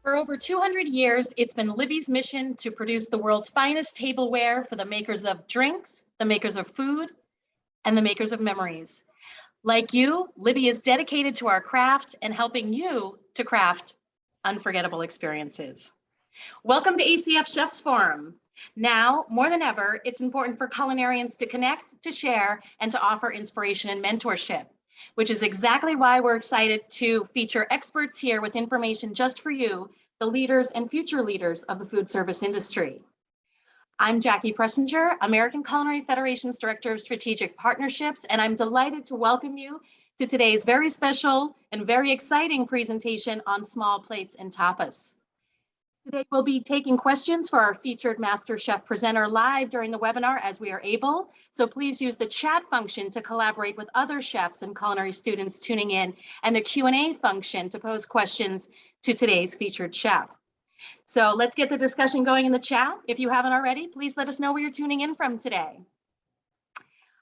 For over 200 years, it's been Libby's mission to produce the world's finest tableware for the makers of drinks, the makers of food, and the makers of memories. Like you, Libby is dedicated to our craft and helping you to craft unforgettable experiences. Welcome to ACF Chefs Forum. Now, more than ever, it's important for culinarians to connect, to share, and to offer inspiration and mentorship, which is exactly why we're excited to feature experts here with information just for you, the leaders and future leaders of the food service industry. I'm Jackie Pressinger, American Culinary Federation's Director of Strategic Partnerships, and I'm delighted to welcome you to today's very special and very exciting presentation on small plates and tapas. Today, we'll be taking questions for our featured Master Chef presenter live during the webinar as we are able. So please use the chat function to collaborate with other chefs and culinary students tuning in, and the Q&A function to pose questions to today's featured chef. So let's get the discussion going in the chat. If you haven't already, please let us know where you're tuning in from today.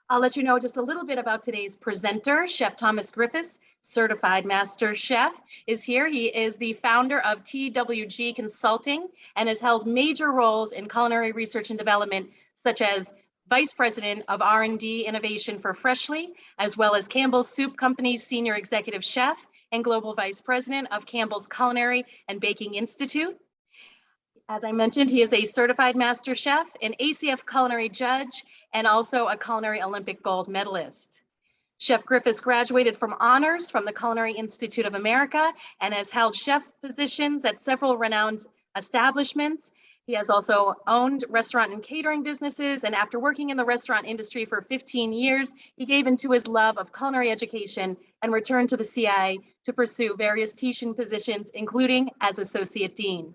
I'll let you know just a little bit about today's presenter. Chef Thomas Griffiths, Certified Master Chef, is here. He is the founder of TWG Consulting and has held major roles in culinary research and development, such as Vice President of R&D Innovation for Freshly, as well as Campbell's Soup Company's Senior Executive Chef and Global Vice President of Campbell's Culinary and Baking Institute. As I mentioned, he is a certified master chef, an ACF culinary judge, and also a culinary Olympic gold medalist. Chef Griffiths graduated from honors from the Culinary Institute of America and has held chef positions at several renowned establishments. He has also owned restaurant and catering businesses, and after working in the restaurant industry for 15 years, he gave into his love of culinary education and returned to the CIA to pursue various teaching positions, including as Associate Dean.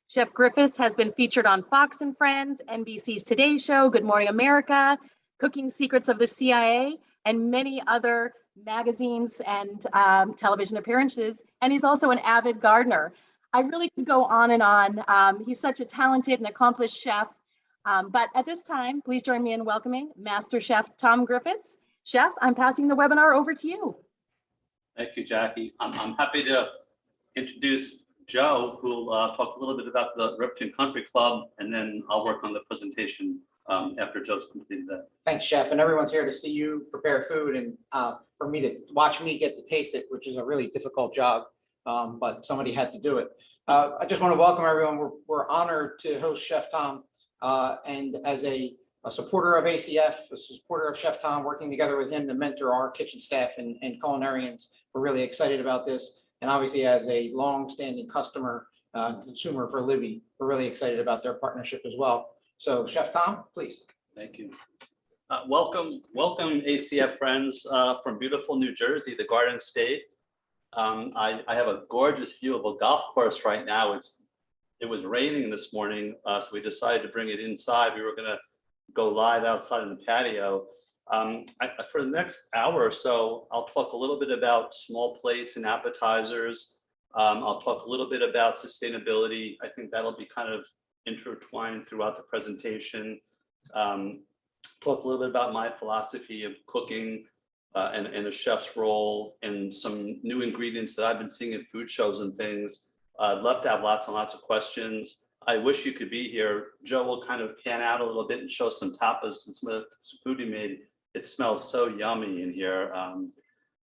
Chef Griffiths has been featured on Fox and Friends, NBC's Today Show, Good Morning America, Cooking Secrets of the CIA, and many other magazines and television appearances. And he's also an avid gardener. I really could go on and on. He's such a talented and accomplished chef. But at this time, please join me in welcoming Master Chef Tom Griffiths. Chef, I'm passing the webinar over to you. Thank you, Jackie. I'm happy to introduce Joe, who will talk a little bit about the Ripton Country Club, and then I'll work on the presentation after Joe's completed that. Thanks, Chef. And everyone's here to see you prepare food and for me to watch me get to taste it, which is a really difficult job, but somebody had to do it. I just want to welcome everyone. We're honored to host Chef Tom, and as a supporter of ACF, a supporter of Chef Tom, working together with him to mentor our kitchen staff and culinarians. We're really excited about this. And obviously, as a long-standing customer, consumer for Libby, we're really excited about their partnership as well. So, Chef Tom, please. Thank you. Welcome, ACF friends from beautiful New Jersey, the Garden State. I have a gorgeous view of a golf course right now. It was raining this morning, so we decided to bring it inside. We were going to go live outside in the patio. For the next hour or so, I'll talk a little bit about small plates and appetizers. I'll talk a little bit about sustainability. I think that'll be kind of intertwined throughout the presentation. Talk a little bit about my philosophy of cooking and a chef's role, and some new ingredients that I've been seeing in food shows and things. I'd love to have lots and lots of questions. I wish you could be here. Joe will kind of pan out a little bit and show some tapas and some food he made. It smells so yummy in here.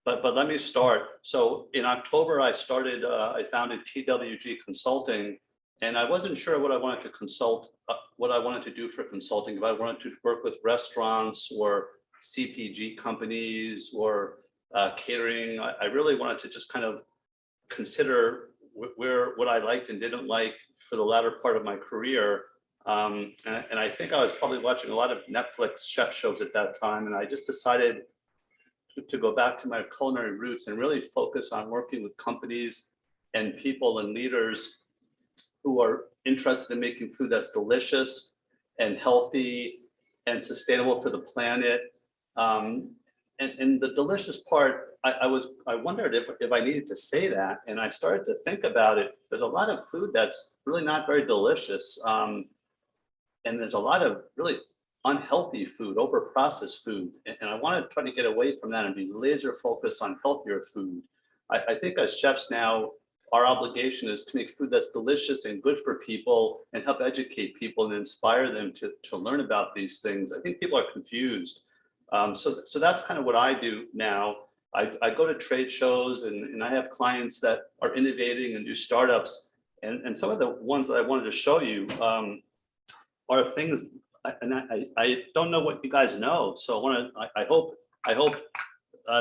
But let me start. So in October, I founded TWG Consulting, and I wasn't sure what I wanted to consult, what I wanted to do for consulting. If I wanted to work with restaurants or CPG companies or catering, I really wanted to just kind of consider what I liked and didn't like for the latter part of my career. And I think I was probably watching a lot of Netflix chef shows at that time, and I just decided to go back to my culinary roots and really focus on working with companies and people and leaders who are interested in making food that's delicious and healthy and sustainable for the planet. And the delicious part, I wondered if I needed to say that, and I started to think about it. There's a lot of food that's really not very delicious, and there's a lot of really unhealthy food, over-processed food, and I want to try to get away from that and be laser focused on healthier food. I think as chefs now, our obligation is to make food that's delicious and good for people and help educate people and inspire them to learn about these things. I think people are confused. So that's kind of what I do now. I go to trade shows and I have clients that are innovating and do startups. And some of the ones that I wanted to show you are things, and I don't know what you guys know. So I hope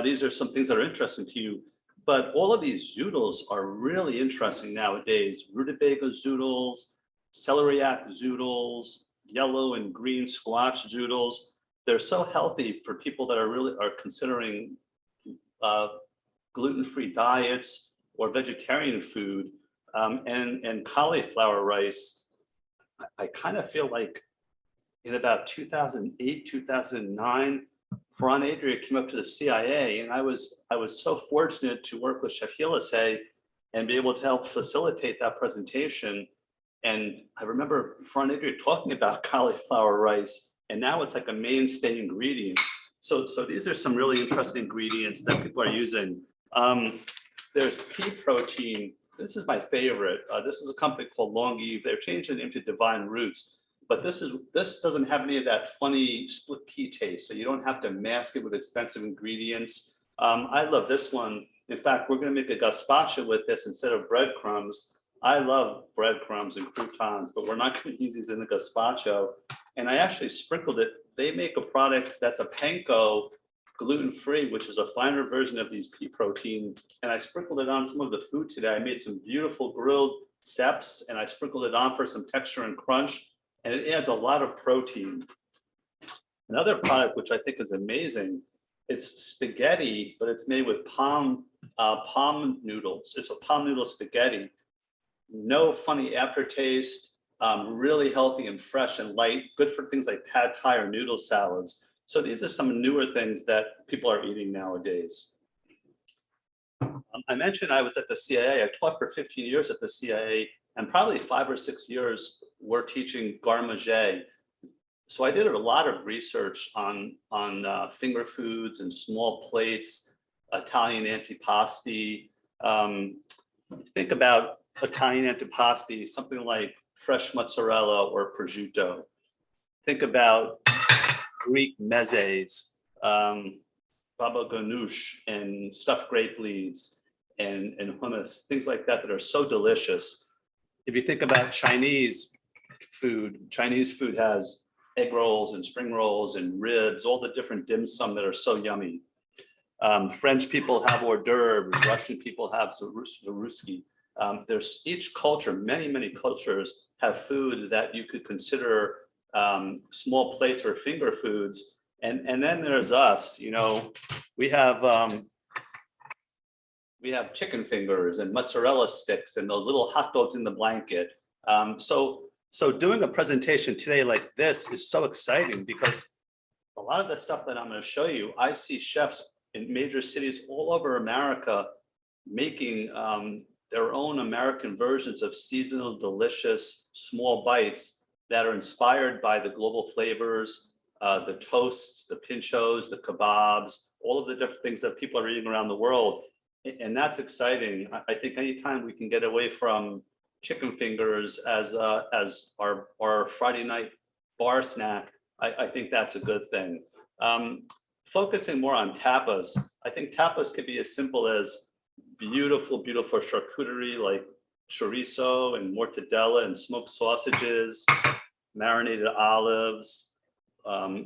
these are some things that are interesting to you. But all of these zoodles are really interesting nowadays. Rutabaga zoodles, celeriac zoodles, yellow and green squash zoodles. They're so healthy for people that are considering gluten-free diets or vegetarian food. And cauliflower rice, I kind of feel like in about 2008, 2009, Ferran Adria came up to the CIA, and I was so fortunate to work with Chef Hilase and be able to help facilitate that presentation. And I remember Ferran Adria talking about cauliflower rice, and now it's like a mainstay ingredient. So these are some really interesting ingredients that people are using. There's pea protein. This is my favorite. This is a company called Long Eve. They're changing it into Divine Roots. But this doesn't have any of that funny split pea taste, so you don't have to mask it with expensive ingredients. I love this one. In fact, we're going to make a gazpacho with this instead of breadcrumbs. I love breadcrumbs and croutons, but we're not going to use these in the gazpacho. And I actually sprinkled it. They make a product that's a panko, gluten-free, which is a finer version of these pea protein. And I sprinkled it on some of the food today. I made some beautiful grilled ceps, and I sprinkled it on for some texture and crunch. And it adds a lot of protein. Another product which I think is amazing, it's spaghetti, but it's made with palm noodles. It's a palm noodle spaghetti. No funny aftertaste, really healthy and fresh and light, good for things like pad thai or noodle salads. So these are some newer things that people are eating nowadays. I mentioned I was at the CIA. I taught for 15 years at the CIA, and probably 5 or 6 years we're teaching garde manger. So I did a lot of research on finger foods and small plates, Italian antipasti. Think about Italian antipasti, something like fresh mozzarella or prosciutto. Think about Greek mezes, baba ganoush and stuffed grape leaves and hummus, things like that are so delicious. If you think about Chinese food has egg rolls and spring rolls and ribs, all the different dim sum that are so yummy. French people have hors d'oeuvres, Russian people have zaruski. There's each culture, many cultures have food that you could consider small plates or finger foods. And then there's us, you know, we have chicken fingers and mozzarella sticks and those little hot dogs in the blanket. So doing a presentation today like this is so exciting because a lot of the stuff that I'm going to show you, I see chefs in major cities all over America making their own American versions of seasonal, delicious, small bites that are inspired by the global flavors, the toasts, the pinchos, the kebabs, all of the different things that people are eating around the world. And that's exciting. I think anytime we can get away from chicken fingers as our Friday night bar snack, I think that's a good thing. Focusing more on tapas, I think tapas could be as simple as beautiful charcuterie like chorizo and mortadella and smoked sausages, marinated olives,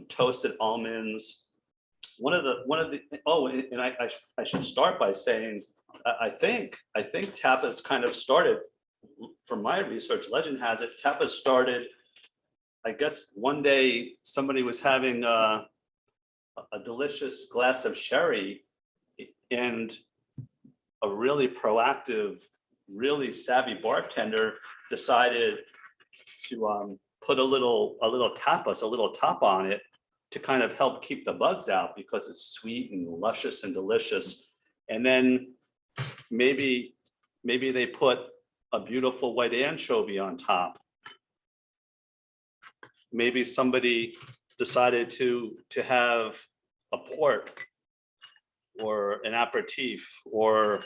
toasted almonds. I should start by saying, I think tapas kind of started, from my research, legend has it, tapas started, I guess one day somebody was having a delicious glass of sherry and a really proactive, really savvy bartender decided to put a little tapas, a little top on it to kind of help keep the bugs out because it's sweet and luscious and delicious. And then maybe they put a beautiful white anchovy on top. Maybe somebody decided to have a port or an aperitif or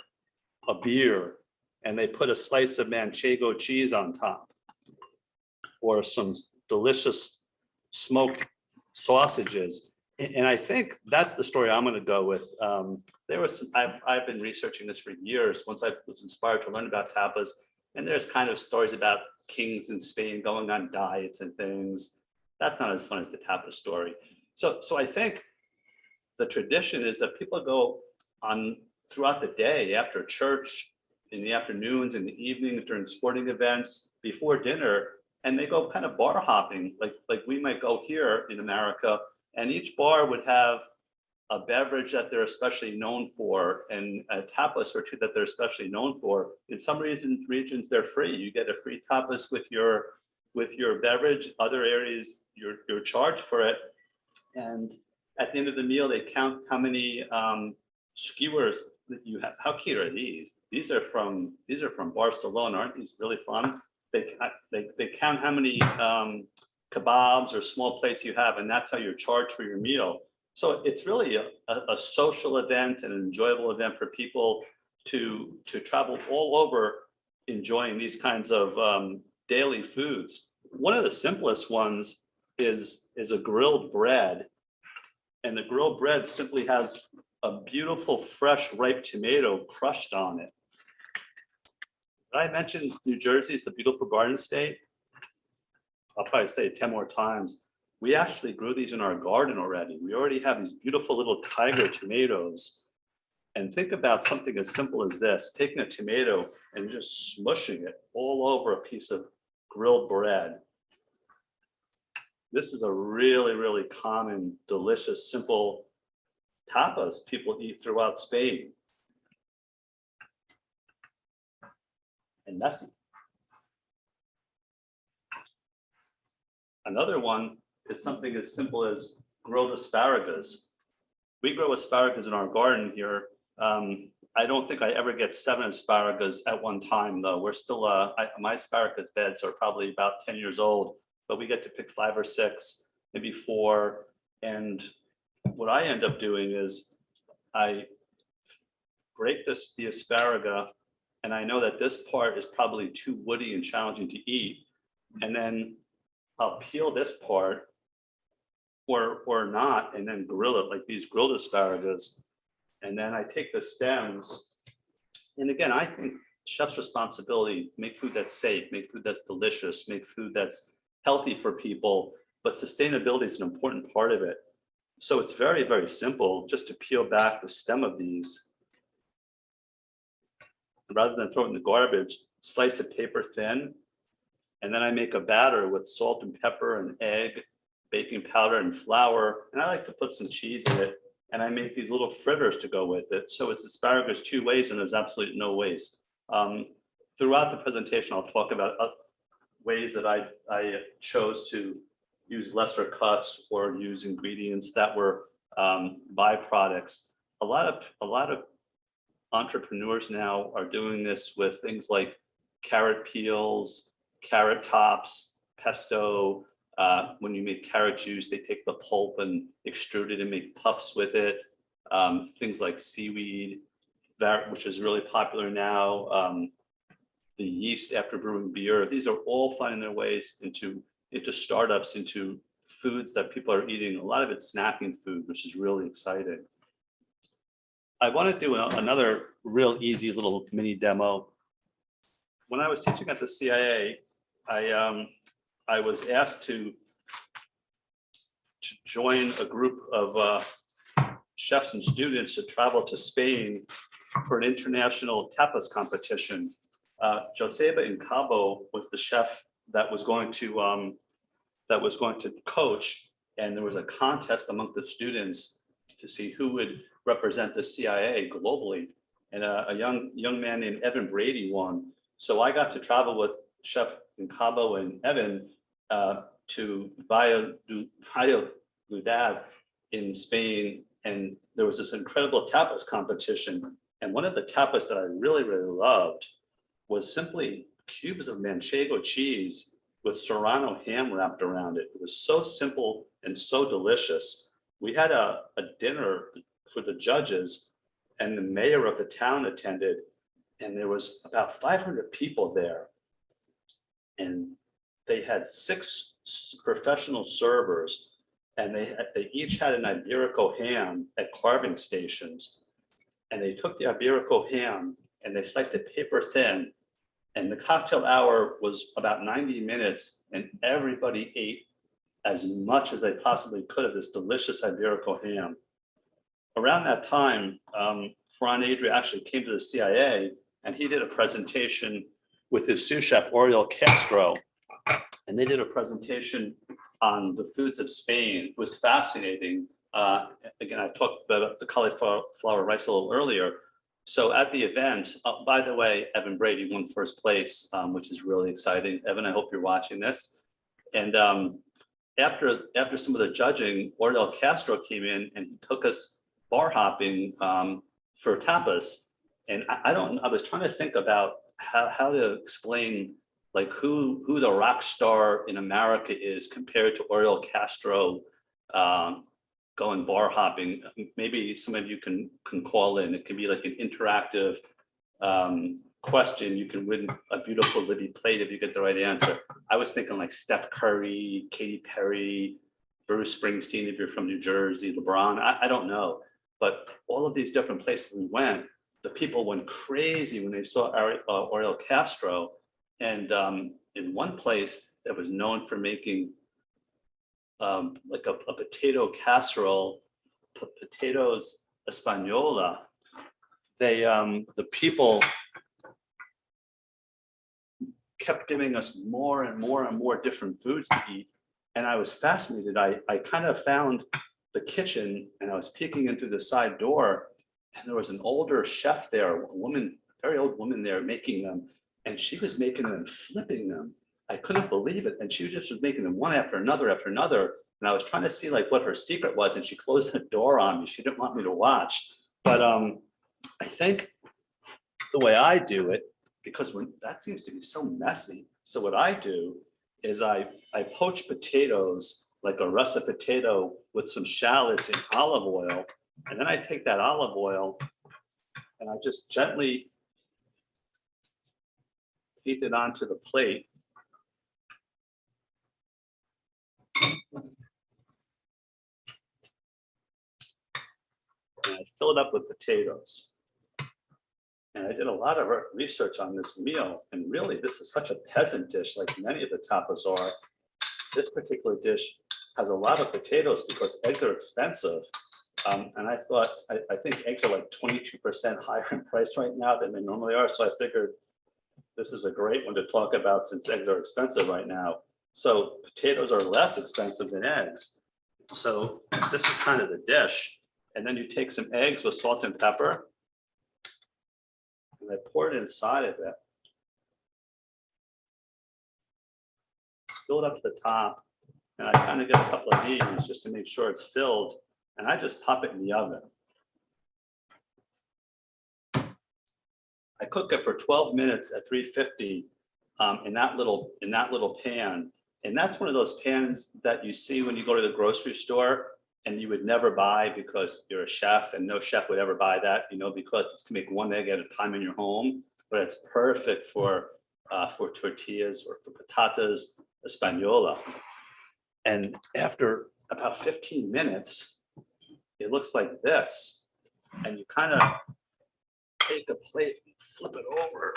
a beer and they put a slice of manchego cheese on top, or some delicious smoked sausages. And I think that's the story I'm going to go with. There was some, I've been researching this for years. Once I was inspired to learn about tapas, and there's kind of stories about kings in Spain going on diets and things. That's not as fun as the tapas story. So I think the tradition is that people go on throughout the day, after church, in the afternoons, in the evenings, during sporting events, before dinner, and they go kind of bar hopping, like we might go here in America, and each bar would have a beverage that they're especially known for, and a tapas or two that they're especially known for. In some regions, they're free. You get a free tapas with your beverage. Other areas, you're charged for it. And at the end of the meal, they count how many skewers that you have. How cute are these? These are from Barcelona. Aren't these really fun? They count how many kebabs or small plates you have, and that's how you're charged for your meal. So it's really a social event, an enjoyable event for people to travel all over enjoying these kinds of daily foods. One of the simplest ones is a grilled bread. And the grilled bread simply has a beautiful, fresh, ripe tomato crushed on it. Did I mention New Jersey is the beautiful garden state? I'll probably say it 10 more times. We actually grew these in our garden already. We already have these beautiful little tiger tomatoes. And think about something as simple as this, taking a tomato and just smushing it all over a piece of grilled bread. This is a really, really common, delicious, simple tapas people eat throughout Spain. And that's another one is something as simple as grilled asparagus. We grow asparagus in our garden here. I don't think I ever get 7 asparagus at one time, though. We're still, my asparagus beds are probably about 10 years old, but we get to pick 5 or 6, maybe 4. And what I end up doing is I break the asparagus, and I know that this part is probably too woody and challenging to eat. And then I'll peel this part or not, and then grill it like these grilled asparagus. And then I take the stems. And again, I think chef's responsibility, make food that's safe, make food that's delicious, make food that's healthy for people, but sustainability is an important part of it. So it's very, very simple just to peel back the stem of these. Rather than throw it in the garbage, slice it paper thin. And then I make a batter with salt and pepper and egg, baking powder and flour. And I like to put some cheese in it. And I make these little fritters to go with it. So it's asparagus 2 ways, and there's absolutely no waste. Throughout the presentation, I'll talk about ways that I chose to use lesser cuts or use ingredients that were byproducts. A lot of entrepreneurs now are doing this with things like carrot peels, carrot tops, pesto. When you make carrot juice, they take the pulp and extrude it and make puffs with it. Things like seaweed, which is really popular now. The yeast after brewing beer. These are all finding their ways into startups, into foods that people are eating. A lot of it's snacking food, which is really exciting. I want to do another real easy little mini demo. When I was teaching at the CIA, I was asked to join a group of chefs and students to travel to Spain for an international tapas competition. Joseba in Cabo was the chef that was going to coach, and there was a contest among the students to see who would represent the CIA globally. And a young man named Evan Brady won. So I got to travel with Chef in Cabo and Evan to Valladolid in Spain, and there was this incredible tapas competition. And one of the tapas that I really, really loved was simply cubes of manchego cheese with Serrano ham wrapped around it. It was so simple and so delicious. We had a dinner for the judges, and the mayor of the town attended. and there was about 500 people there. And they had 6 professional servers, and they each had an Iberico ham at carving stations. And they took the Iberico ham and they sliced it paper thin. And the cocktail hour was about 90 minutes, and everybody ate as much as they possibly could of this delicious Iberico ham. Around that time, Ferran Adria actually came to the CIA, and he did a presentation with his sous chef, Oriol Castro. And they did a presentation on the foods of Spain. It was fascinating. Again, I talked about the cauliflower rice a little earlier. So at the event, by the way, Evan Brady won first place, which is really exciting. Evan, I hope you're watching this. And after some of the judging, Oriol Castro came in and he took us bar hopping for tapas. And I was trying to think about how to explain like who the rock star in America is compared to Oriol Castro going bar hopping. Maybe some of you can call in. It can be like an interactive question. You can win a beautiful Libby plate if you get the right answer. I was thinking like Steph Curry, Katy Perry, Bruce Springsteen, if you're from New Jersey, LeBron, I don't know. But all of these different places we went, the people went crazy when they saw Oriol Castro. And in one place that was known for making like a potato casserole, potatoes española, the people kept giving us more and more and more different foods to eat. And I was fascinated. I kind of found the kitchen and I was peeking in through the side door, and there was an older chef there, a woman, very old woman there making them. And she was making them and flipping them. I couldn't believe it. And she just was making them one after another after another. And I was trying to see like what her secret was. And she closed the door on me. She didn't want me to watch. But I think the way I do it, because that seems to be so messy. So what I do is I poach potatoes, like a russet potato with some shallots in olive oil. And then I take that olive oil and I just gently heat it onto the plate. And I fill it up with potatoes. And I did a lot of research on this meal. And really, this is such a peasant dish, like many of the tapas are. This particular dish has a lot of potatoes because eggs are expensive. And I thought, I think eggs are like 22% higher in price right now than they normally are. So I figured this is a great one to talk about since eggs are expensive right now. So potatoes are less expensive than eggs. So this is kind of the dish. And then you take some eggs with salt and pepper. And I pour it inside of it. Fill it up to the top. And I kind of get a couple of these just to make sure it's filled. And I just pop it in the oven. I cook it for 12 minutes at 350 in that little pan. And that's one of those pans that you see when you go to the grocery store and you would never buy because you're a chef, and no chef would ever buy that, because it's to make one egg at a time in your home. But it's perfect for tortillas or for patatas española. And after about 15 minutes, it looks like this. And you kind of take a plate and flip it over.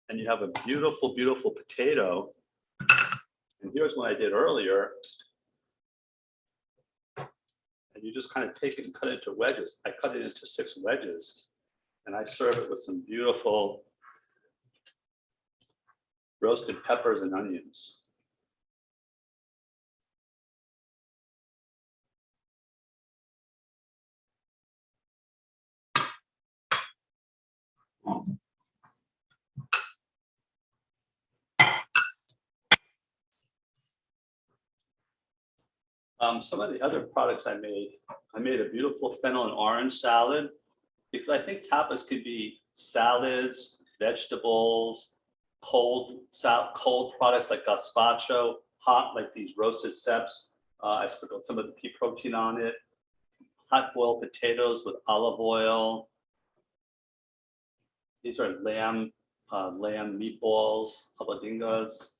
And you have a beautiful, beautiful potato. And here's what I did earlier. And you just kind of take it and cut it into wedges. I cut it into 6 wedges. And I serve it with some beautiful roasted peppers and onions. Some of the other products I made a beautiful fennel and orange salad, because I think tapas could be salads, vegetables, cold products like gazpacho, hot like these roasted ceps. I sprinkled some of the pea protein on it. Hot boiled potatoes with olive oil. These are lamb meatballs, habadingas.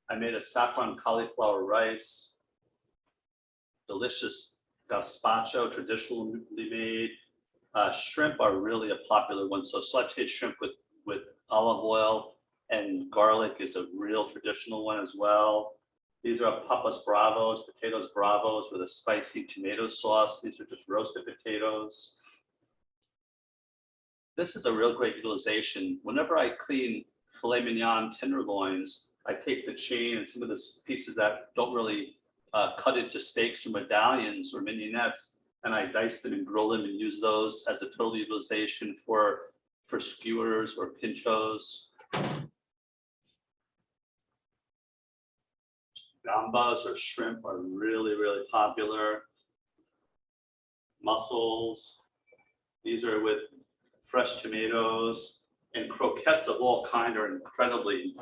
I made a saffron cauliflower rice, delicious gazpacho, traditionally made. Shrimp are really a popular one. So sauteed shrimp with olive oil and garlic is a real traditional one as well. These are Tapas bravos, potatoes bravos with a spicy tomato sauce. These are just roasted potatoes. This is a real great utilization. Whenever I clean filet mignon tenderloins, I take the chain and some of the pieces that don't really cut into steaks or medallions or mignonettes, and I dice them and grill them and use those as a total utilization for skewers or pinchos. Gambas or shrimp are really, really popular. Mussels, these are with fresh tomatoes, and croquettes of all kind are incredibly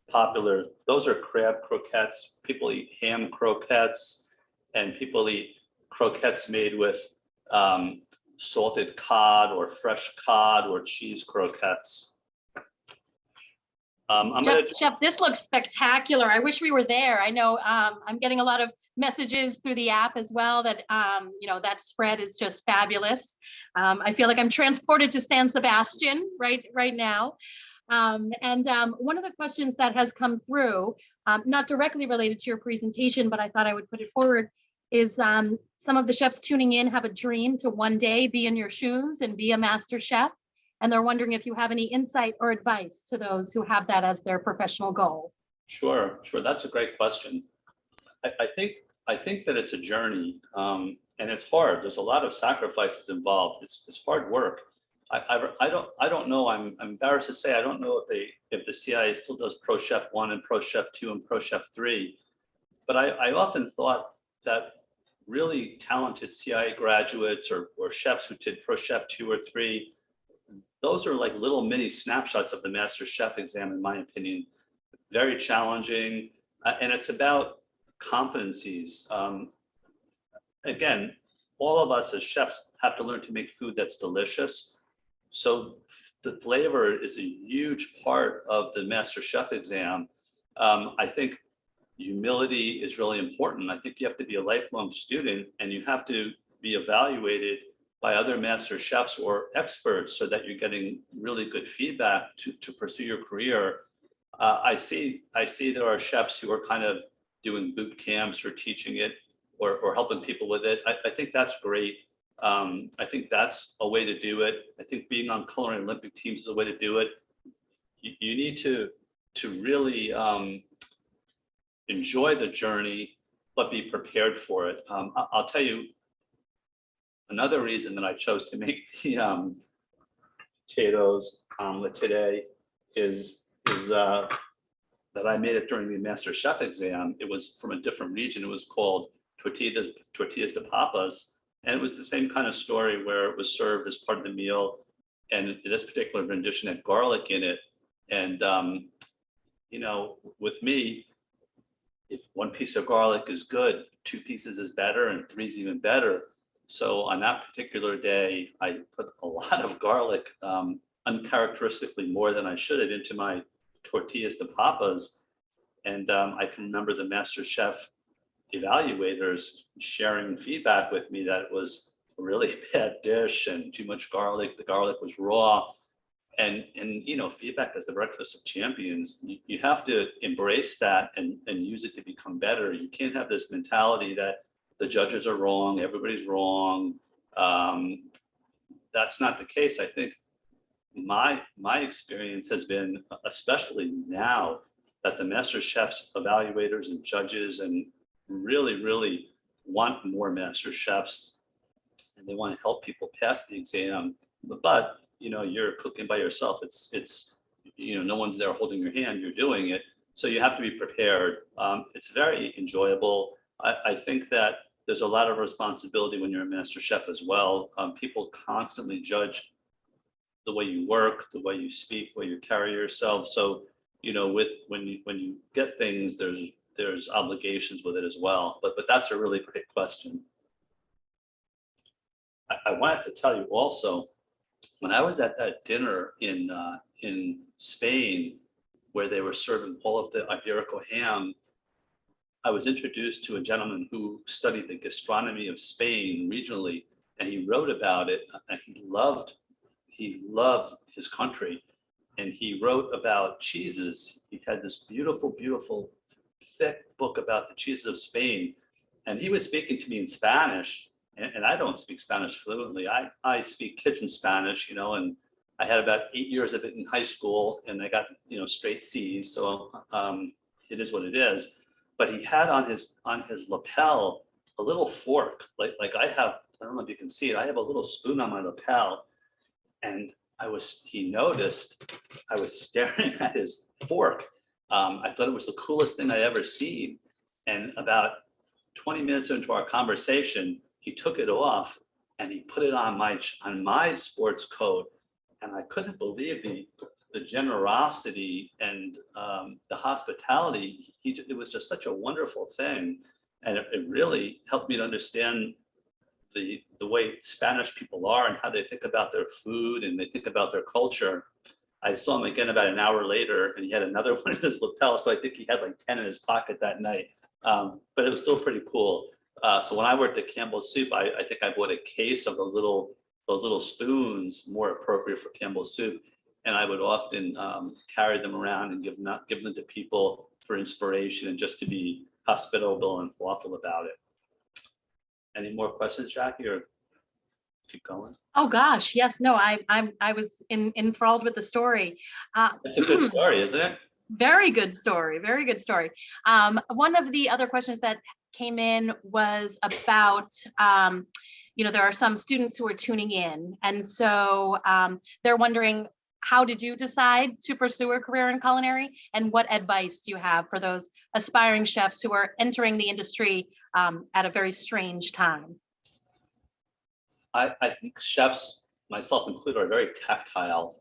popular. Those are crab croquettes. People eat ham croquettes, and people eat croquettes made with salted cod or fresh cod or cheese croquettes. Chef, this looks spectacular. I wish we were there. I know I'm getting a lot of messages through the app as well that, that spread is just fabulous. I feel like I'm transported to San Sebastian right now. One of the questions that has come through, not directly related to your presentation, but I thought I would put it forward, is some of the chefs tuning in have a dream to one day be in your shoes and be a master chef. And they're wondering if you have any insight or advice to those who have that as their professional goal. Sure. That's a great question. I think that it's a journey, and it's hard. There's a lot of sacrifices involved. It's hard work. I don't know. I'm embarrassed to say I don't know if the CIA still does Pro Chef 1 and Pro Chef 2 and Pro Chef 3, but I often thought that really talented CIA graduates or chefs who did Pro Chef 2 or 3, those are like little mini snapshots of the Master Chef exam, in my opinion. Very challenging, and it's about competencies. Again, all of us as chefs have to learn to make food that's delicious. So the flavor is a huge part of the Master Chef exam. I think humility is really important. I think you have to be a lifelong student, and you have to be evaluated by other master chefs or experts so that you're getting really good feedback to pursue your career. I see there are chefs who are kind of doing boot camps or teaching it or helping people with it. I think that's great. I think that's a way to do it. I think being on culinary Olympic teams is a way to do it. You need to really enjoy the journey, but be prepared for it. I'll tell you, another reason that I chose to make the potatoes omelet today is that I made it during the Master Chef exam. It was from a different region. It was called tortillas de papas, and it was the same kind of story where it was served as part of the meal, and this particular rendition had garlic in it. And with me, if one piece of garlic is good, 2 pieces is better, and 3 is even better. So on that particular day, I put a lot of garlic, uncharacteristically more than I should have, into my tortillas de papas. And I can remember the Master Chef evaluators sharing feedback with me that it was a really bad dish and too much garlic. The garlic was raw. And feedback is the breakfast of champions. You have to embrace that and use it to become better. You can't have this mentality that the judges are wrong, everybody's wrong. That's not the case. I think my experience has been, especially now that the Master Chefs evaluators and judges and really want more Master Chefs, and they want to help people pass the exam. But you're cooking by yourself. It's no one's there holding your hand. You're doing it, so you have to be prepared. It's very enjoyable. I think that there's a lot of responsibility when you're a Master Chef as well. People constantly judge the way you work, the way you speak, the way you carry yourself. So, when you get things, there's obligations with it as well. But that's a really great question. I wanted to tell you also, when I was at that dinner in Spain, where they were serving all of the Iberico ham, I was introduced to a gentleman who studied the gastronomy of Spain regionally, and he wrote about it. And he loved his country, and he wrote about cheeses. He had this beautiful, beautiful, thick book about the cheeses of Spain, and he was speaking to me in Spanish, and I don't speak Spanish fluently. I speak kitchen Spanish, and I had about 8 years of it in high school, and I got straight C's. So it is what it is. But he had on his lapel a little fork, like I have. I don't know if you can see it. I have a little spoon on my lapel, and he noticed I was staring at his fork. I thought it was the coolest thing I ever seen. And about 20 minutes into our conversation, he took it off and he put it on my sports coat. And I couldn't believe the generosity and the hospitality. It was just such a wonderful thing. And it really helped me to understand the way Spanish people are and how they think about their food and they think about their culture. I saw him again about an hour later, and he had another one in his lapel. So I think he had like 10 in his pocket that night. But it was still pretty cool. So when I worked at Campbell's Soup, I think I bought a case of those little spoons, more appropriate for Campbell's Soup. And I would often carry them around and give them to people for inspiration and just to be hospitable and thoughtful about it. Any more questions, Jackie, or keep going? Oh gosh, yes, no, I was enthralled with the story. It's a good story, isn't it? Very good story, very good story. One of the other questions that came in was about, there are some students who are tuning in, and so they're wondering, how did you decide to pursue a career in culinary, and what advice do you have for those aspiring chefs who are entering the industry at a very strange time? I think chefs, myself included, are very tactile,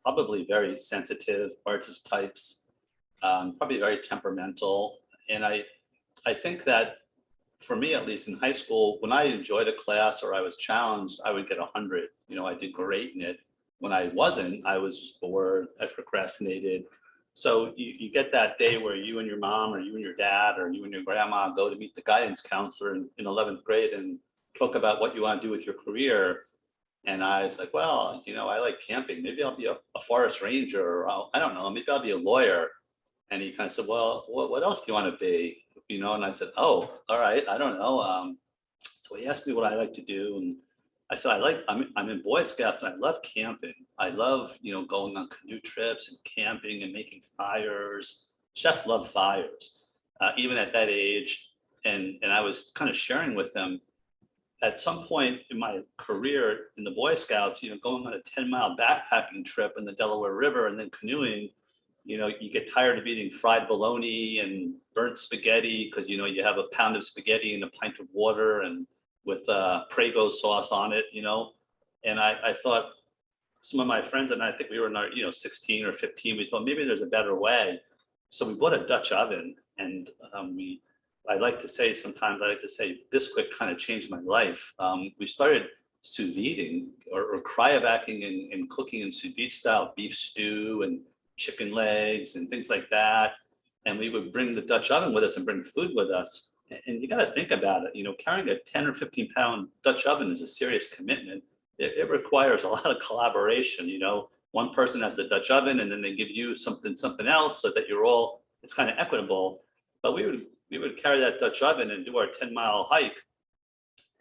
probably very sensitive artist types, probably very temperamental. And I think that for me, at least in high school, when I enjoyed a class or I was challenged, I would get 100. I did great in it. When I wasn't, I was just bored, I procrastinated. So you get that day where you and your mom or you and your dad or you and your grandma go to meet the guidance counselor in 11th grade and talk about what you want to do with your career. And I was like, well, I like camping. Maybe I'll be a forest ranger, or I don't know, maybe I'll be a lawyer. And he kind of said, well, what else do you want to be? And I said, oh, all right, I don't know. So he asked me what I like to do. And I said, I'm in Boy Scouts and I love camping. I love, going on canoe trips and camping and making fires. Chefs love fires, even at that age. And I was kind of sharing with them, at some point in my career in the Boy Scouts, going on a 10-mile backpacking trip in the Delaware River and then canoeing, you get tired of eating fried bologna and burnt spaghetti because, you have a pound of spaghetti and a pint of water and with Prego sauce on it, And I thought, some of my friends and I think we were in our, 16 or 15, we thought maybe there's a better way. So we bought a Dutch oven, and I like to say Bisquick kind of changed my life. We started sous videing or cryovacking and cooking in sous vide style beef stew and chicken legs and things like that. And we would bring the Dutch oven with us and bring food with us. And you got to think about it, carrying a 10 or 15 pound Dutch oven is a serious commitment. It requires a lot of collaboration. One person has the Dutch oven and then they give you something else so that it's kind of equitable. But we would carry that Dutch oven and do our 10-mile hike.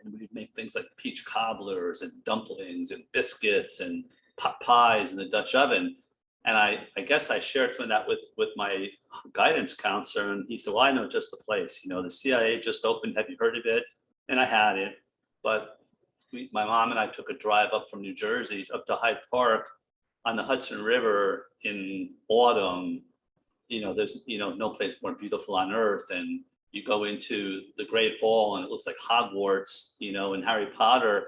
And we'd make things like peach cobblers and dumplings and biscuits and pot pies in the Dutch oven. And I guess I shared some of that with my guidance counselor, and he said, well, I know just the place. The CIA just opened. Have you heard of it? And I had it. But my mom and I took a drive up from New Jersey up to Hyde Park on the Hudson River in autumn. There's, no place more beautiful on earth. And you go into the Great Hall and it looks like Hogwarts, in Harry Potter.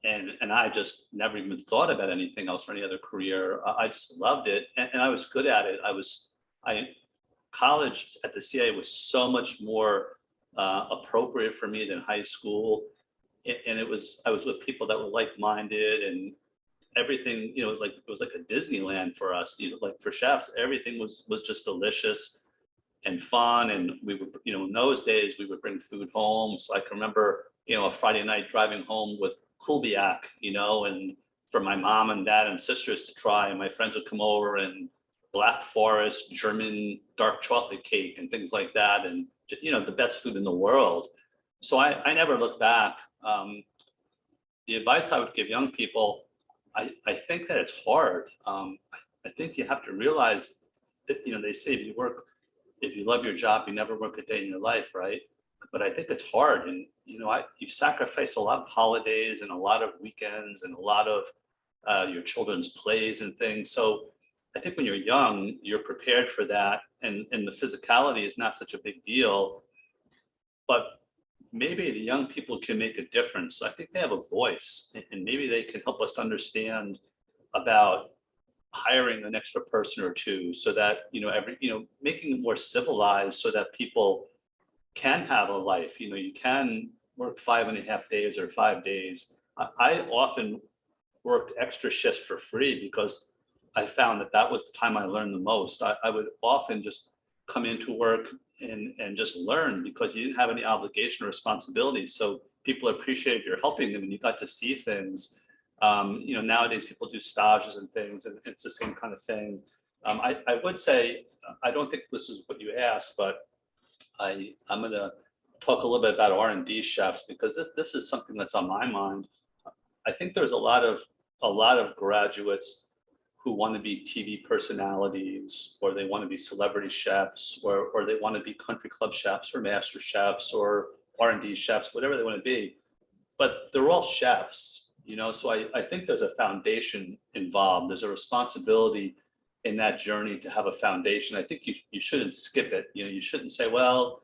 And I just never even thought about anything else or any other career. I just loved it. And I was good at it. College at the CIA was so much more appropriate for me than high school. and I was with people that were like-minded, and everything, you know, it was like a Disneyland for us, you know, like for chefs, everything was just delicious and fun. And we would, you know, in those days we would bring food home. So I can remember, you know, a Friday night driving home with kuliak, you know, and for my mom and dad and sisters to try, and my friends would come over, and Black Forest German dark chocolate cake and things like that, and you know, the best food in the world. So I never look back. The advice I would give young people, I think that it's hard. I think you have to realize that, you know, they say if you love your job, you never work a day in your life, right? But I think it's hard, and you know, you sacrifice a lot of holidays and a lot of weekends and a lot of your children's plays and things. So I think when you're young, you're prepared for that, and the physicality is not such a big deal. But maybe the young people can make a difference. I think they have a voice, and maybe they can help us understand about hiring an extra person or two, so that, you know, making it more civilized, so that people can have a life. You know, you can work 5.5 days or 5 days. I often worked extra shifts for free because I found that was the time I learned the most. I would often just come into work and just learn, because you didn't have any obligation or responsibility. So people appreciated your helping them, and you got to see things. You know, nowadays people do stages and things, and it's the same kind of thing. I would say, I don't think this is what you asked, but I'm going to talk a little bit about R&D chefs, because this is something that's on my mind. I think there's a lot of graduates who want to be TV personalities, or they want to be celebrity chefs, or they want to be country club chefs or master chefs or R&D chefs, whatever they want to be. But they're all chefs, you know, so I think there's a foundation involved. There's a responsibility in that journey to have a foundation. I think you shouldn't skip it. You know, you shouldn't say, well,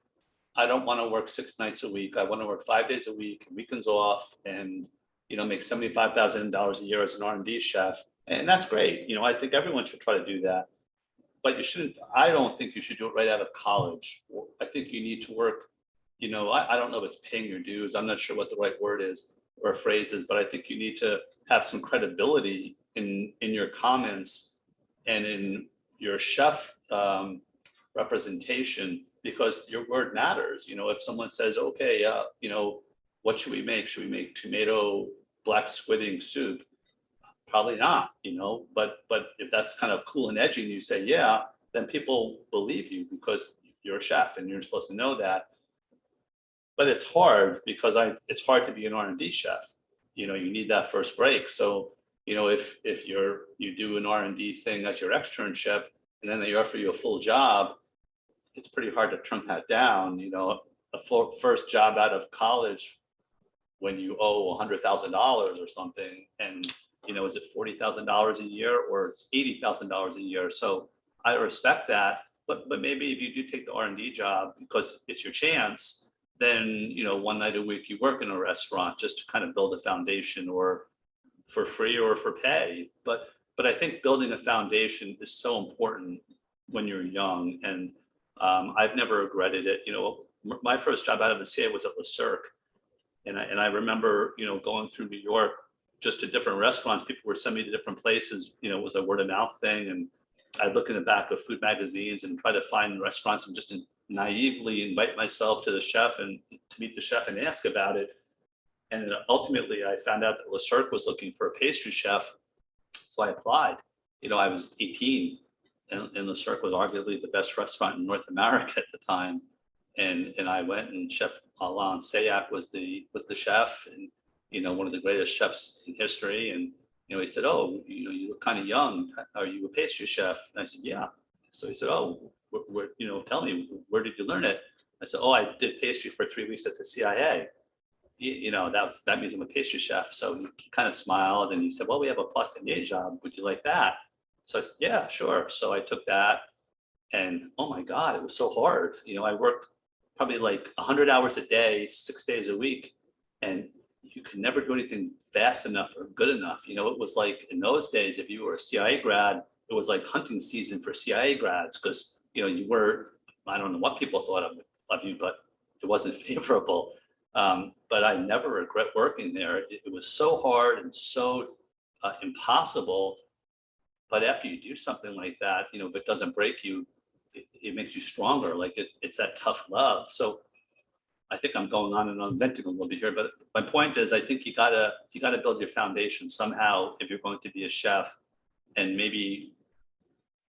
I don't want to work 6 nights a week. I want to work 5 days a week, weekends off, and, you know, make $75,000 a year as an R&D chef. And that's great. You know, I think everyone should try to do that, but I don't think you should do it right out of college. I think you need to work, you know, I don't know if it's paying your dues. I'm not sure what the right word is or phrase is, but I think you need to have some credibility in your comments and in your chef representation, because your word matters. You know, if someone says, okay, you know, what should we make? Should we make tomato black squidding soup? Probably not, you know, but if that's kind of cool and edgy and you say, yeah, then people believe you, because you're a chef and you're supposed to know that. But it's hard, because it's hard to be an R&D chef. You know, you need that first break. So, you know, if you do an R&D thing as your externship, and then they offer you a full job, it's pretty hard to turn that down. You know, first job out of college when you owe $100,000 or something, and you know, is it $40,000 a year or it's $80,000 a year? So I respect that, but maybe if you do take the R&D job because it's your chance, then, you know, 1 night a week you work in a restaurant just to kind of build a foundation, or for free or for pay. But I think building a foundation is so important when you're young, and I've never regretted it. You know, my first job out of the CIA was at Le Cirque, and I remember, you know, going through New York just to different restaurants. People were sending me to different places. You know, it was a word of mouth thing, and I'd look in the back of food magazines and try to find restaurants and just naively invite myself to the chef and to meet the chef and ask about it. And ultimately, I found out that Le Cirque was looking for a pastry chef, so I applied. You know, I was 18, and Le Cirque was arguably the best restaurant in North America at the time. And I went, and Chef Alain Sayak was the chef, and you know, one of the greatest chefs in history. And, you know, he said, oh, you know, you look kind of young. Are you a pastry chef? And I said, yeah. So he said, oh, you know, tell me, where did you learn it? I said, oh, I did pastry for 3 weeks at the CIA. You know, that means I'm a pastry chef. So he kind of smiled, and he said, well, we have a poissonnier job. Would you like that? So I said, yeah, sure. So I took that, and oh my God, it was so hard. You know, I worked probably like 100 hours a day, 6 days a week, and you could never do anything fast enough or good enough. You know, it was like in those days, if you were a CIA grad, it was like hunting season for CIA grads, because, you know, you were, I don't know what people thought of you, but it wasn't favorable. But I never regret working there. It was so hard and so impossible. But after you do something like that, you know, if it doesn't break you, it makes you stronger. Like it's that tough love. So I think I'm going on and on venting a little bit here, but my point is, I think you gotta build your foundation somehow if you're going to be a chef, and maybe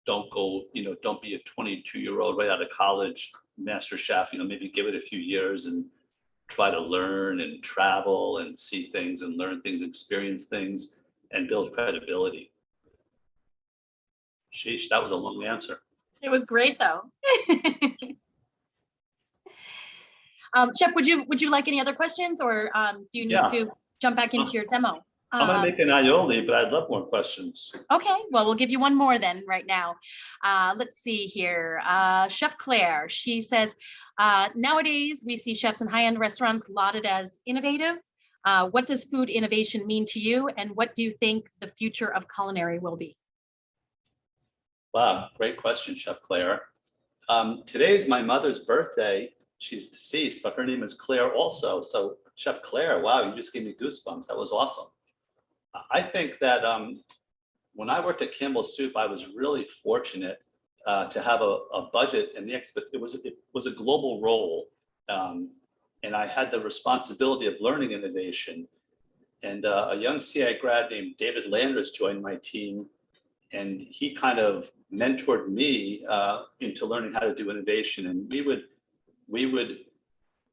don't go, you know, don't be a 22-year-old right out of college master chef. You know, maybe give it a few years and try to learn and travel and see things and learn things, experience things, and build credibility. Sheesh, that was a long answer. It was great though. Chef, would you like any other questions, or do you need to jump back into your demo? I'm gonna make an aioli, but I'd love more questions. Okay, well, we'll give you one more then right now. Let's see here. Chef Claire, she says, nowadays we see chefs in high-end restaurants lauded as innovative. What does food innovation mean to you, and what do you think the future of culinary will be? Wow, great question, Chef Claire. Today is my mother's birthday. She's deceased, but her name is Claire also. So Chef Claire, wow, you just gave me goosebumps. That was awesome. I think that when I worked at Campbell Soup, I was really fortunate to have a budget, and it was a global role, and I had the responsibility of learning innovation. And a young CI grad named David Landers joined my team, and he kind of mentored me into learning how to do innovation. And we would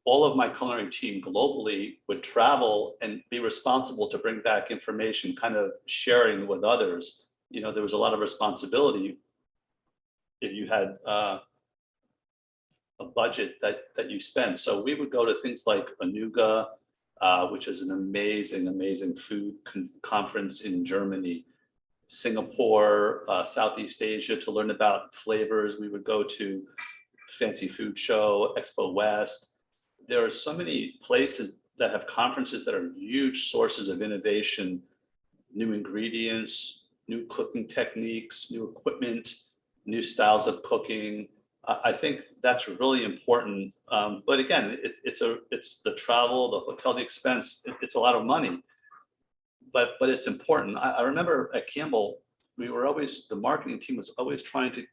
all of my culinary team globally would travel and be responsible to bring back information, kind of sharing with others. You know, there was a lot of responsibility if you had a budget that you spent. So we would go to things like Anuga, which is an amazing food conference in Germany, Singapore, Southeast Asia, to learn about flavors. We would go to Fancy Food Show, Expo West. There are so many places that have conferences that are huge sources of innovation, new ingredients, new cooking techniques, new equipment, new styles of cooking. I think that's really important. But again, it's the travel, the hotel, the expense. It's a lot of money, but it's important. I remember at Campbell, the marketing team was always trying to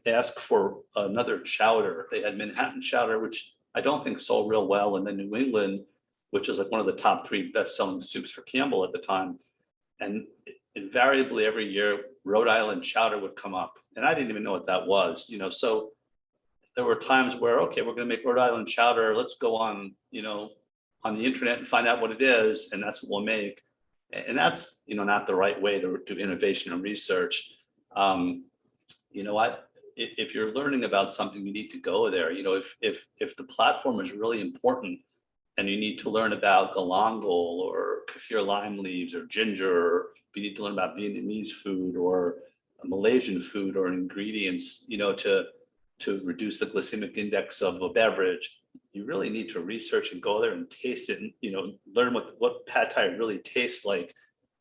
ask for another chowder. They had Manhattan chowder, which I don't think sold real well, and then New England, which is like one of the top 3 best-selling soups for Campbell at the time. And invariably every year, Rhode Island chowder would come up, and I didn't even know what that was. You know, so there were times where, okay, we're going to make Rhode Island chowder. Let's go on, you know, on the internet and find out what it is, and that's what we'll make. And that's, you know, not the right way to do innovation and research. You know, if you're learning about something, you need to go there. You know, if the platform is really important and you need to learn about galangal or kaffir lime leaves or ginger, or you need to learn about Vietnamese food or Malaysian food or ingredients, you know, to reduce the glycemic index of a beverage, you really need to research and go there and taste it and, you know, learn what pad thai really tastes like.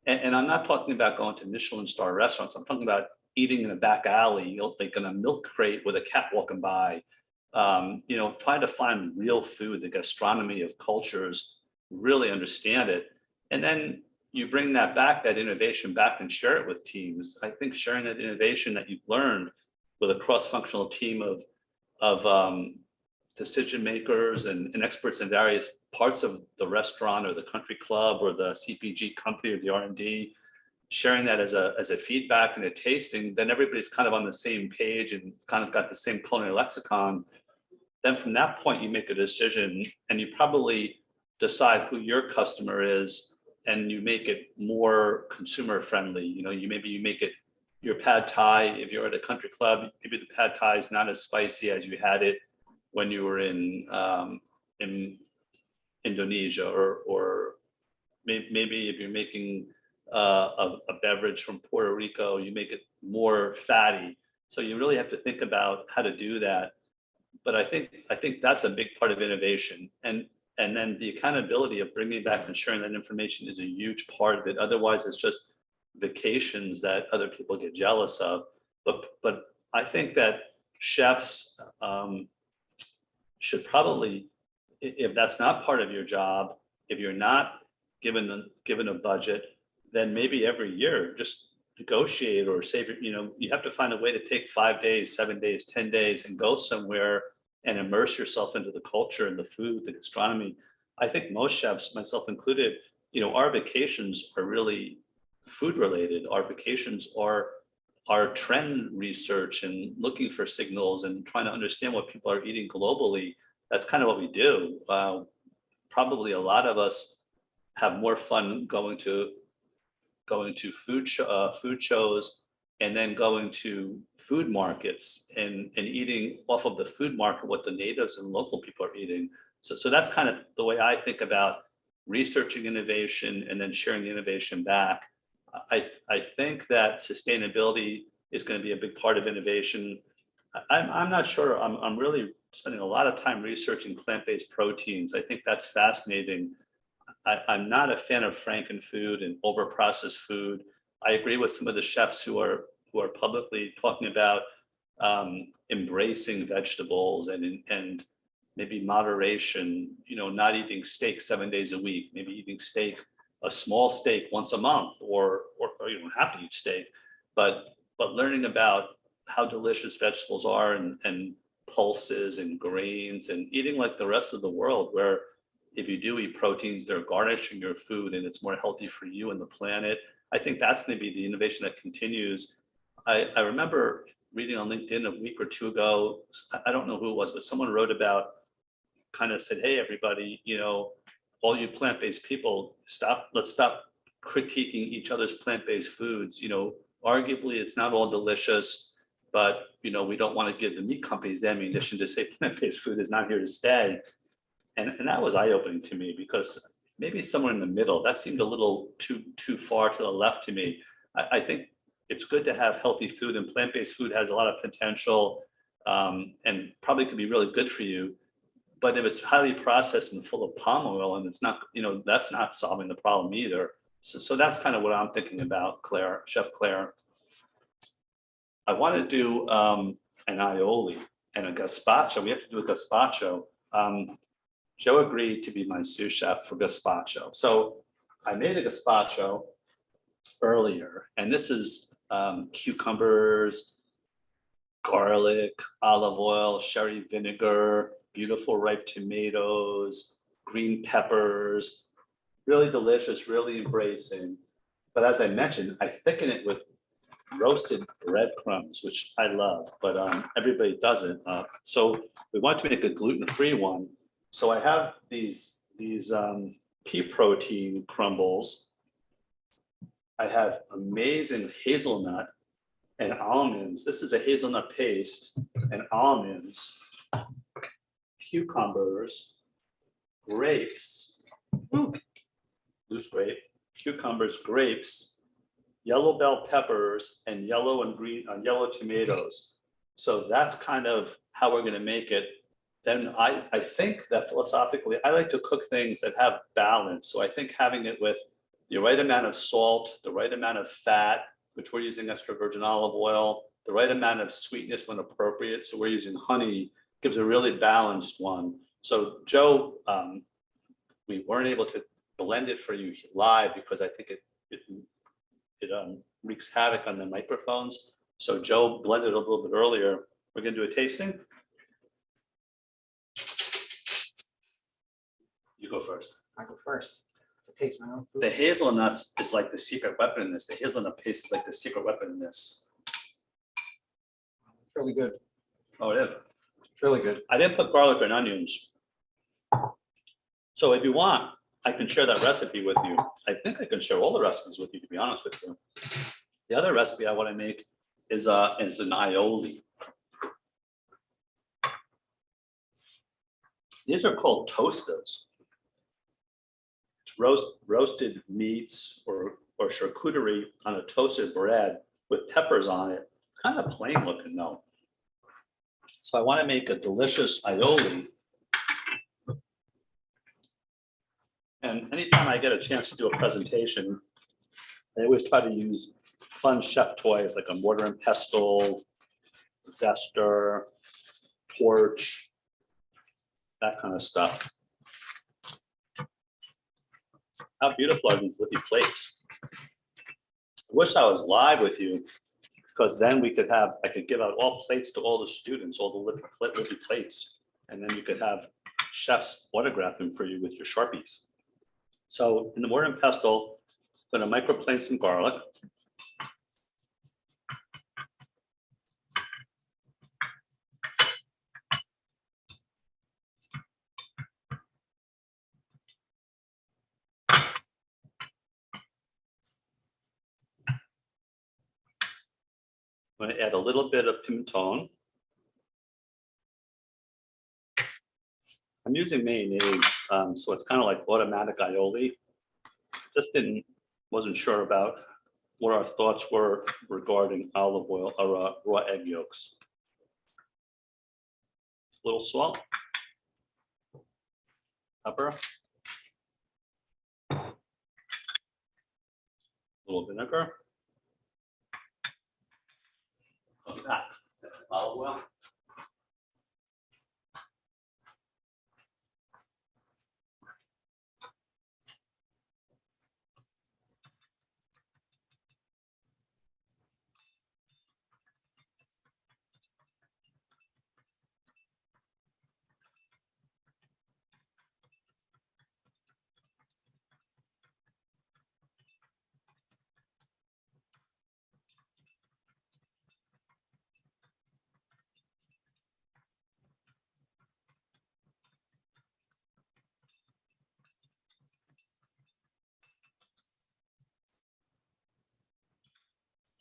And I'm not talking about going to Michelin star restaurants. I'm talking about eating in a back alley, you know, like in a milk crate with a cat walking by. You know, trying to find real food, the gastronomy of cultures, really understand it. And then you bring that innovation back and share it with teams. I think sharing that innovation that you've learned with a cross-functional team of decision makers and experts in various parts of the restaurant or the country club or the CPG company or the R&D, sharing that as a feedback and a tasting, then everybody's kind of on the same page and kind of got the same culinary lexicon. Then from that point, you make a decision and you probably decide who your customer is, and you make it more consumer friendly. You know, you make it your pad thai. If you're at a country club, maybe the pad thai is not as spicy as you had it when you were in Indonesia, or maybe if you're making a beverage from Puerto Rico, you make it more fatty. So you really have to think about how to do that. But I think that's a big part of innovation, and then the accountability of bringing back and sharing that information is a huge part of it. Otherwise, it's just vacations that other people get jealous of. But I think that chefs should probably if that's not part of your job, if you're not given a budget, then maybe every year just negotiate or save your, you have to find a way to take 5 days, 7 days, 10 days and go somewhere and immerse yourself into the culture and the food, the gastronomy. I think most chefs, myself included, our vacations are really food related. Our vacations are trend research and looking for signals and trying to understand what people are eating globally. That's kind of what we do. Probably a lot of us have more fun going to food shows and then going to food markets and eating off of the food market what the natives and local people are eating. So that's kind of the way I think about researching innovation and then sharing the innovation back. I think that sustainability is going to be a big part of innovation. I'm not sure. I'm really spending a lot of time researching plant-based proteins. I think that's fascinating. I'm not a fan of frankenfood and over-processed food. I agree with some of the chefs who are publicly talking about embracing vegetables and maybe moderation. Not eating steak 7 days a week. Maybe eating a small steak once a month, or you don't have to eat steak, but learning about how delicious vegetables are and pulses and grains and eating like the rest of the world, where if you do eat proteins, they're garnishing your food and it's more healthy for you and the planet. I think that's going to be the innovation that continues. I remember reading on LinkedIn a week or two ago, I don't know who it was, but someone wrote about, kind of said, hey, everybody, all you plant-based people, let's stop critiquing each other's plant-based foods. Arguably it's not all delicious, but we don't want to give the meat companies the ammunition to say plant-based food is not here to stay. And that was eye-opening to me, because maybe somewhere in the middle, that seemed a little too far to the left to me. I think it's good to have healthy food, and plant-based food has a lot of potential and probably could be really good for you. But if it's highly processed and full of palm oil, and it's not, that's not solving the problem either. So that's kind of what I'm thinking about, Chef Claire. I want to do an aioli and a gazpacho. We have to do a gazpacho. Joe agreed to be my sous chef for gazpacho. So I made a gazpacho earlier, and this is cucumbers, garlic, olive oil, sherry vinegar, beautiful ripe tomatoes, green peppers, really delicious, really embracing. But as I mentioned, I thicken it with roasted breadcrumbs, which I love, but everybody doesn't. So we want to make a gluten-free one. So I have these pea protein crumbles. I have amazing hazelnut and almonds. This is a hazelnut paste and almonds, cucumbers, grapes, loose grape, cucumbers, grapes, yellow bell peppers, and yellow and green yellow tomatoes. So that's kind of how we're going to make it. Then I think that philosophically, I like to cook things that have balance. So I think having it with the right amount of salt, the right amount of fat, which we're using extra virgin olive oil, the right amount of sweetness when appropriate. So we're using honey, gives a really balanced one. So Joe, we weren't able to blend it for you live because I think it wreaks havoc on the microphones. So Joe blended a little bit earlier. We're gonna do a tasting. You go first. I go first to taste my own food. The hazelnuts is like the secret weapon in this. The hazelnut paste is like the secret weapon in this. It's really good. Oh, it is. It's really good. I didn't put garlic and onions. So if you want, I can share that recipe with you. I think I can share all the recipes with you, to be honest with you. The other recipe I want to make is an aioli. These are called tostas. It's roasted meats or charcuterie on a toasted bread with peppers on it. Kind of plain looking though. So I want to make a delicious aioli. And anytime I get a chance to do a presentation, I always try to use fun chef toys like a mortar and pestle, zester, torch, that kind of stuff. How beautiful are these Libby plates? I wish I was live with you, because then I could give out all plates to all the students, all the Libby plates, and then you could have chefs autograph them for you with your Sharpies. So in the mortar and pestle, I'm going to microplane some garlic. I'm going to add a little bit of pimentone. I'm using mayonnaise, so it's kind of like automatic aioli. Just wasn't sure about what our thoughts were regarding olive oil or raw egg yolks. A little salt, pepper, a little vinegar. Olive oil.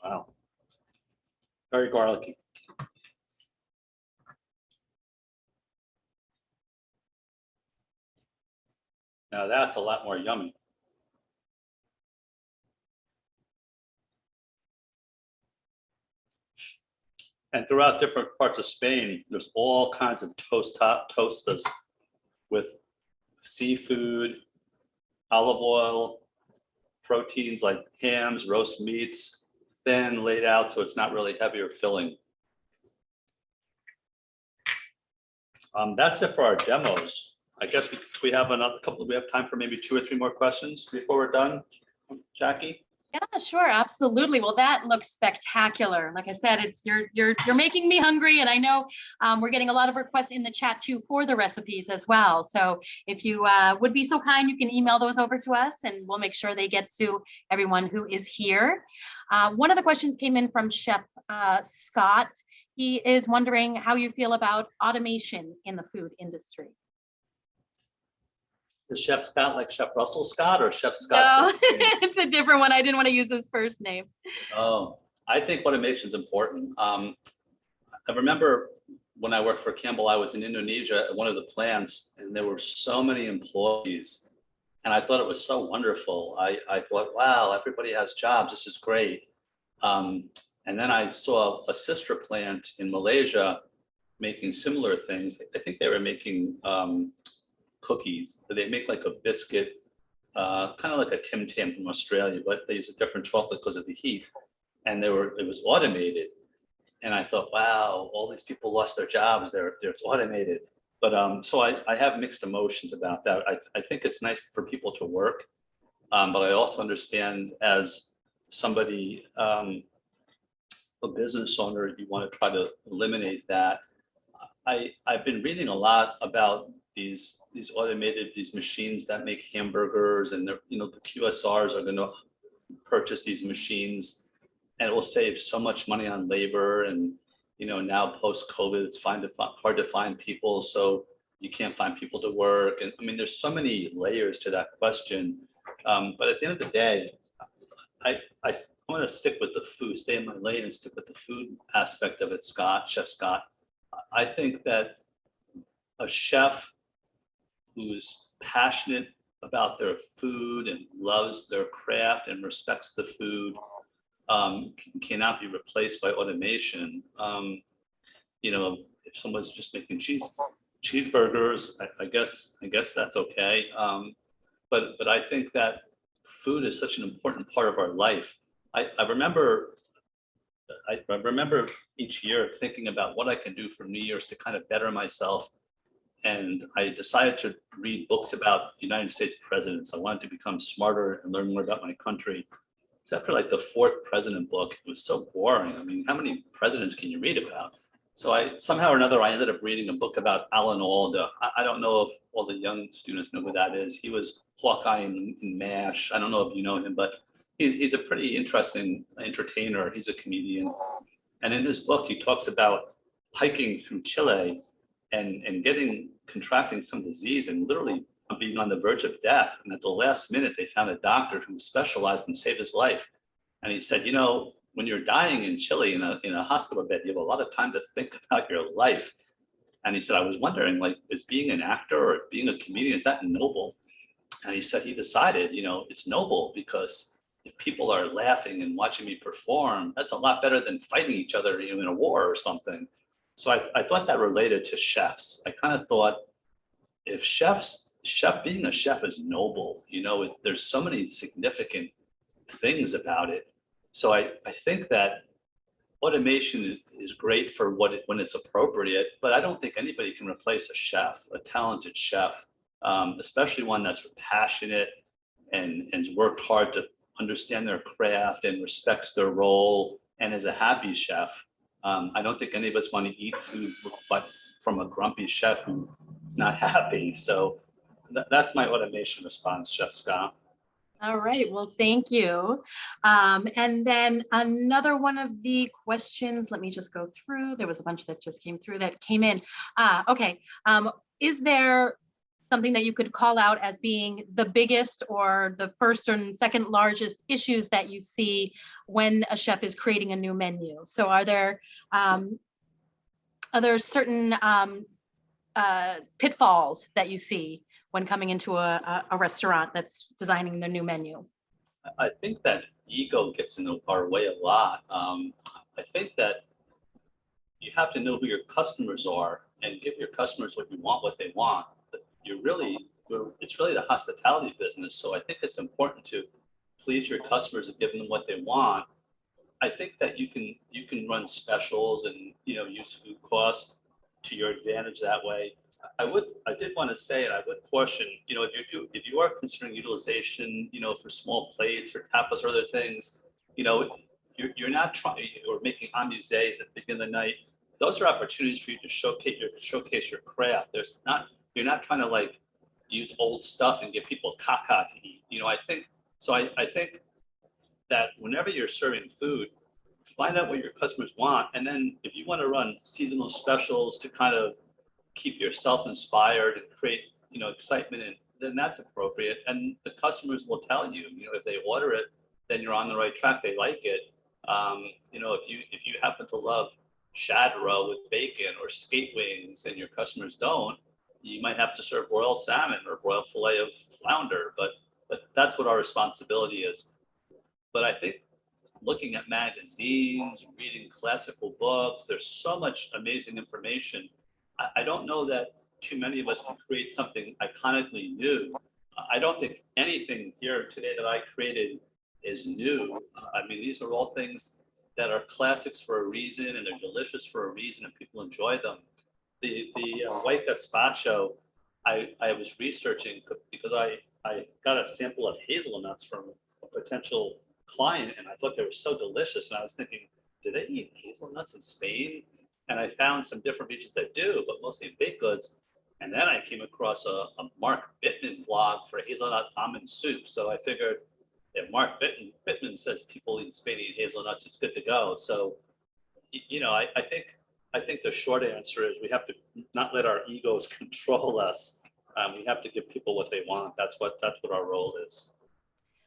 Wow, very garlicky. Now that's a lot more yummy. And throughout different parts of Spain, there's all kinds of tostas with seafood, olive oil, proteins like hams, roast meats, thin, laid out, so it's not really heavy or filling. That's it for our demos. I guess we have another couple. We have time for maybe 2 or 3 more questions before we're done. Jackie? Yeah, sure, absolutely. Well, that looks spectacular. Like I said, you're making me hungry, and I know we're getting a lot of requests in the chat too for the recipes as well. So if you would be so kind, you can email those over to us, and we'll make sure they get to everyone who is here. One of the questions came in from Chef Scott. He is wondering how you feel about automation in the food industry. Is Chef Scott like Chef Russell Scott or Chef Scott? No, it's a different one. I didn't want to use his first name. Oh, I think automation is important. I remember when I worked for Campbell, I was in Indonesia at one of the plants, and there were so many employees, and I thought it was so wonderful. I thought, wow, everybody has jobs. This is great. And then I saw a sister plant in Malaysia making similar things. I think they were making cookies. They make like a biscuit, kind of like a Tim Tam from Australia, but they use a different chocolate because of the heat. And it was automated. And I thought, wow, all these people lost their jobs. It's automated. But so I have mixed emotions about that. I think it's nice for people to work, but I also understand as somebody, a business owner, you want to try to eliminate that. I've been reading a lot about these machines that make hamburgers, and the QSRs are going to purchase these machines, and it will save so much money on labor. And now post-COVID, it's hard to find people, so you can't find people to work. And I mean, there's so many layers to that question. But at the end of the day, I want to stick with the food, stay in my lane and stick with the food aspect of it, Chef Scott. I think that a chef who's passionate about their food and loves their craft and respects the food cannot be replaced by automation. If someone's just making cheeseburgers, I guess that's okay. But I think that food is such an important part of our life. I remember each year thinking about what I can do for New Year's to kind of better myself. and I decided to read books about United States presidents. I wanted to become smarter and learn more about my country. So after like the fourth president book, it was so boring. I mean, how many presidents can you read about? So I somehow or another, I ended up reading a book about Alan Alda. I don't know if all the young students know who that is. He was Hawkeye in MASH. I don't know if you know him, but he's a pretty interesting entertainer. He's a comedian. And in his book, he talks about hiking through Chile and contracting some disease and literally being on the verge of death. And at the last minute, they found a doctor who specialized and saved his life. And he said, you know, when you're dying in Chile in a hospital bed, you have a lot of time to think about your life. And he said, I was wondering, like, is being an actor or being a comedian, is that noble? And he said he decided, you know, it's noble because if people are laughing and watching me perform, that's a lot better than fighting each other, you know, in a war or something. So I thought that related to chefs. I kind of thought if being a chef is noble, you know, there's so many significant things about it. So I think that automation is great for when it's appropriate, but I don't think anybody can replace a chef, a talented chef, especially one that's passionate and has worked hard to understand their craft and respects their role and is a happy chef. I don't think any of us want to eat food but from a grumpy chef who's not happy. So that's my automation response, Chef Scott. All right, well, thank you. And then another one of the questions, let me just go through. There was a bunch that just came through that came in. Okay, is there something that you could call out as being the biggest or the first and second largest issues that you see when a chef is creating a new menu? So are there certain pitfalls that you see when coming into a restaurant that's designing their new menu? I think that ego gets in our way a lot. I think that you have to know who your customers are and give your customers what they want. It's really the hospitality business. So I think it's important to please your customers and give them what they want. I think that you can run specials and, you know, use food costs to your advantage that way. I did want to say, and I would caution, you know, if you are considering utilization, you know, for small plates or tapas or other things, you know, you're not trying or making amuses at the beginning of the night. Those are opportunities for you to showcase your craft. You're not trying to like use old stuff and get people caca to eat. You know, I think that whenever you're serving food, find out what your customers want, and then if you want to run seasonal specials to kind of keep yourself inspired and create, you know, excitement, and then that's appropriate. And the customers will tell you, you know, if they order it, then you're on the right track. They like it. You know, if you happen to love shad roe with bacon or skate wings and your customers don't, you might have to serve broiled salmon or broiled fillet of flounder. But that's what our responsibility is. But I think looking at magazines, reading classical books, there's so much amazing information. I don't know that too many of us can create something iconically new. I don't think anything here today that I created is new. I mean, these are all things that are classics for a reason, and they're delicious for a reason, and people enjoy them. The white gazpacho, I was researching because I got a sample of hazelnuts from a potential client, and I thought they were so delicious, and I was thinking, do they eat hazelnuts in Spain? And I found some different regions that do, but mostly in baked goods. And then I came across a Mark Bittman blog for hazelnut almond soup. So I figured if Mark Bittman says people in Spain eat hazelnuts, it's good to go. So, you know, I think the short answer is we have to not let our egos control us. We have to give people what they want. That's what our role is.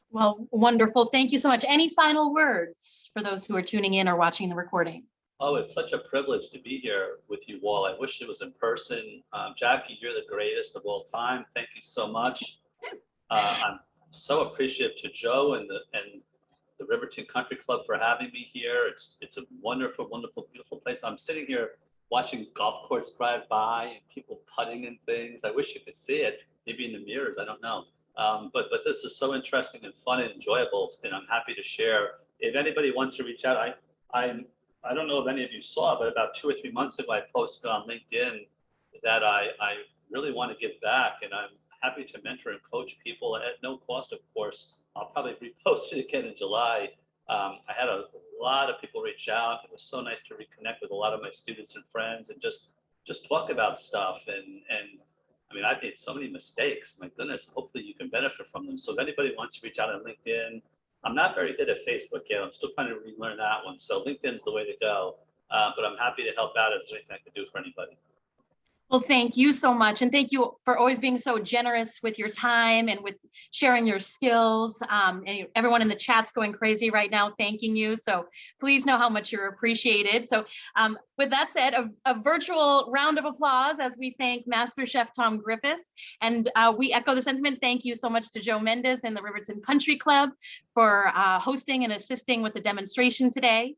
Well, wonderful. Thank you so much. Any final words for those who are tuning in or watching the recording? Oh, it's such a privilege to be here with you all. I wish it was in person. Jackie, you're the greatest of all time. Thank you so much. I'm so appreciative to Joe and the Riverton Country Club for having me here. It's a wonderful, wonderful, beautiful place. I'm sitting here watching golf course drive by and people putting and things. I wish you could see it, maybe in the mirrors, I don't know. But this is so interesting and fun and enjoyable, and I'm happy to share. If anybody wants to reach out, I don't know if any of you saw, but about 2 or 3 months ago, I posted on LinkedIn that I really want to give back, and I'm happy to mentor and coach people at no cost, of course. I'll probably repost it again in July. I had a lot of people reach out. It was so nice to reconnect with a lot of my students and friends and just talk about stuff. And I mean, I've made so many mistakes. My goodness, hopefully you can benefit from them. So if anybody wants to reach out on LinkedIn, I'm not very good at Facebook yet. I'm still trying to relearn that one. So LinkedIn's the way to go. But I'm happy to help out if there's anything I can do for anybody. Well, thank you so much. And thank you for always being so generous with your time and with sharing your skills. And everyone in the chat's going crazy right now, thanking you. So please know how much you're appreciated. So with that said, a virtual round of applause as we thank Master Chef Tom Griffiths. And we echo the sentiment. Thank you so much to Joe Mendes and the Riverton Country Club for hosting and assisting with the demonstration today.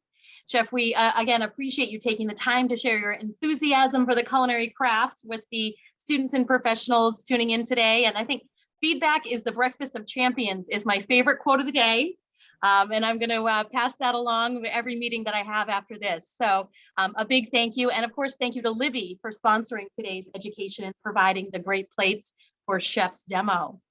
Chef, we again appreciate you taking the time to share your enthusiasm for the culinary craft with the students and professionals tuning in today. And I think feedback is the breakfast of champions is my favorite quote of the day. And I'm going to pass that along every meeting that I have after this. So a big thank you. And of course, thank you to Libby for sponsoring today's education and providing the great plates for Chef's demo.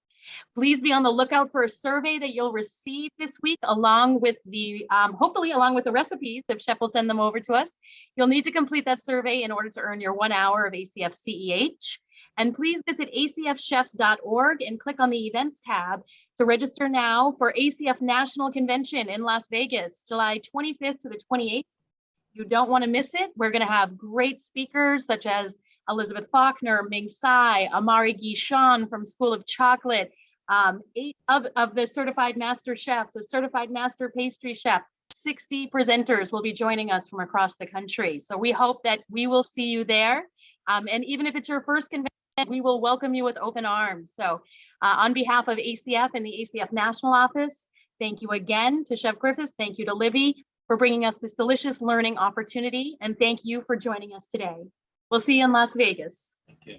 Please be on the lookout for a survey that you'll receive this week, along with the, hopefully along with the recipes, if Chef will send them over to us. You'll need to complete that survey in order to earn your 1 hour of ACF CEH. And please visit acfchefs.org and click on the events tab to register now for ACF National Convention in Las Vegas, July 25th to the 28th. You don't want to miss it. We're going to have great speakers such as Elizabeth Faulkner, Ming Tsai, Amari Guichon from School of Chocolate, 8 of the certified master chefs, a certified master pastry chef, 60 presenters will be joining us from across the country. So we hope that we will see you there. And even if it's your first convention, we will welcome you with open arms. So on behalf of ACF and the ACF National Office, thank you again to Chef Griffiths. Thank you to Libby for bringing us this delicious learning opportunity. And thank you for joining us today. We'll see you in Las Vegas. Thank you.